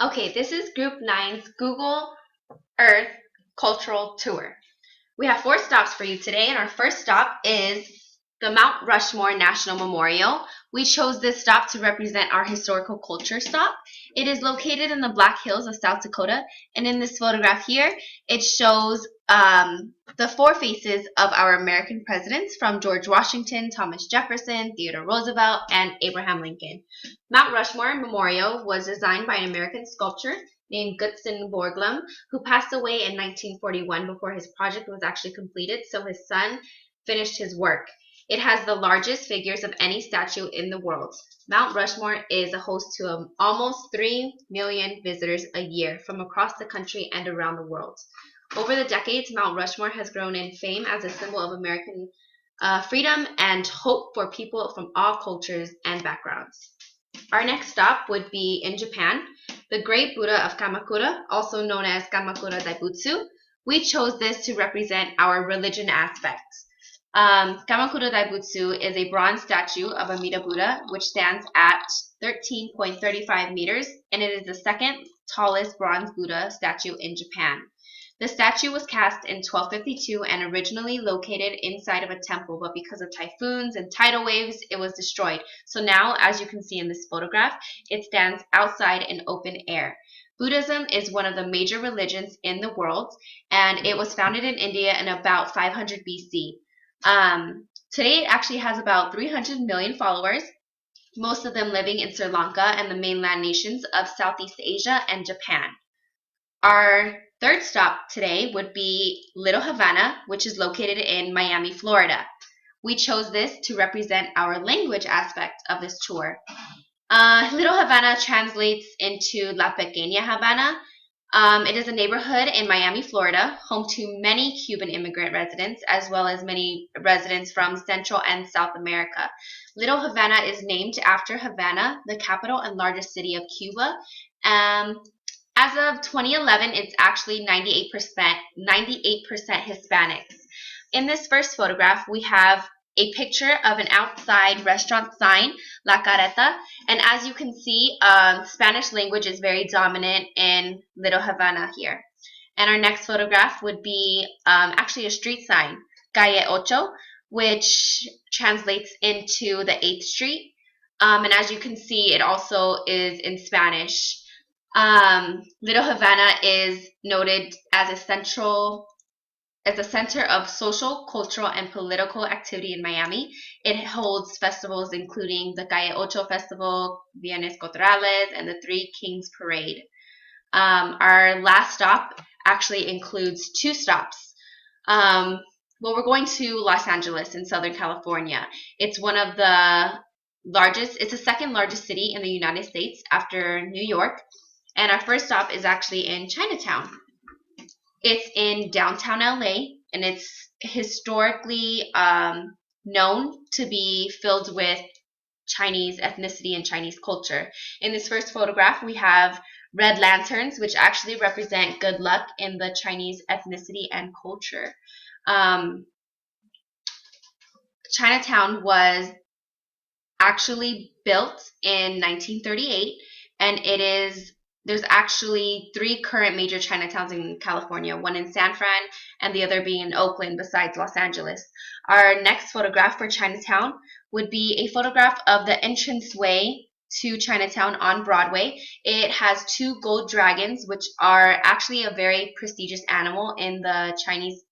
Okay, this is Group 9's Google Earth Cultural Tour. We have 4 stops for you today, and our first stop is the Mount Rushmore National Memorial. We chose this stop to represent our historical culture stop. It is located in the Black Hills of South Dakota, and in this photograph here, it shows the 4 faces of our American presidents from George Washington, Thomas Jefferson, Theodore Roosevelt, and Abraham Lincoln. Mount Rushmore Memorial was designed by an American sculptor named Gutzon Borglum, who passed away in 1941 before his project was actually completed, so his son finished his work. It has the largest figures of any statue in the world. Mount Rushmore is a host to almost 3 million visitors a year from across the country and around the world. Over the decades, Mount Rushmore has grown in fame as a symbol of American freedom and hope for people from all cultures and backgrounds. Our next stop would be in Japan, the Great Buddha of Kamakura, also known as Kamakura Daibutsu. We chose this to represent our religion aspects. Kamakura Daibutsu is a bronze statue of Amida Buddha, which stands at 13.35 meters, and it is the second tallest bronze Buddha statue in Japan. The statue was cast in 1252 and originally located inside of a temple, but because of typhoons and tidal waves, it was destroyed. So now, as you can see in this photograph, it stands outside in open air. Buddhism is one of the major religions in the world, and it was founded in India in about 500 BC. Today, it actually has about 300 million followers, most of them living in Sri Lanka and the mainland nations of Southeast Asia and Japan. Our third stop today would be Little Havana, which is located in Miami, Florida. We chose this to represent our language aspect of this tour. Little Havana translates into La Pequeña Havana. It is a neighborhood in Miami, Florida, home to many Cuban immigrant residents, as well as many residents from Central and South America. Little Havana is named after Havana, the capital and largest city of Cuba. As of 2011, it's actually 98% Hispanics. In this first photograph, we have a picture of an outside restaurant sign, La Carreta, and as you can see, Spanish language is very dominant in Little Havana here. And our next photograph would be actually a street sign, Calle Ocho, which translates into the 8th Street. And as you can see, it also is in Spanish. Little Havana is noted as a center of social, cultural, and political activity in Miami. It holds festivals including the Calle Ocho Festival, Viernes Culturales, and the Three Kings Parade. Our last stop actually includes 2 stops. We're going to Los Angeles in Southern California. It's one of the largest, it's the second largest city in the United States after New York. And our first stop is actually in Chinatown. It's in downtown LA, and it's historically known to be filled with Chinese ethnicity and Chinese culture. In this first photograph, we have red lanterns, which actually represent good luck in the Chinese ethnicity and culture. Chinatown was actually built in 1938, and there's actually 3 current major Chinatowns in California, one in San Fran and the other being in Oakland besides Los Angeles. Our next photograph for Chinatown would be a photograph of the entranceway to Chinatown on Broadway. It has 2 gold dragons, which are actually a very prestigious animal in the Chinese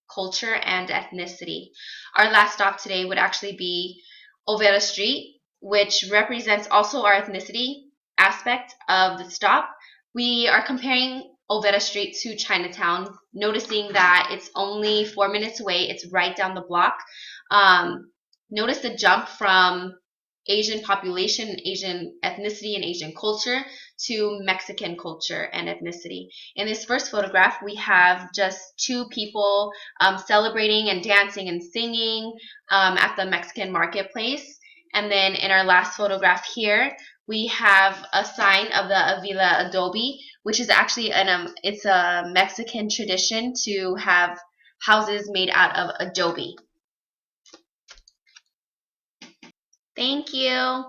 culture and ethnicity. Our last stop today would actually be Olvera Street, which represents also our ethnicity aspect of the stop. We are comparing Olvera Street to Chinatown, noticing that it's only 4 minutes away. It's right down the block. Notice the jump from Asian population, Asian ethnicity, and Asian culture to Mexican culture and ethnicity. In this first photograph, we have just 2 people celebrating and dancing and singing at the Mexican marketplace. And then in our last photograph here, we have a sign of the Avila adobe, which is actually it's a Mexican tradition to have houses made out of adobe. Thank you.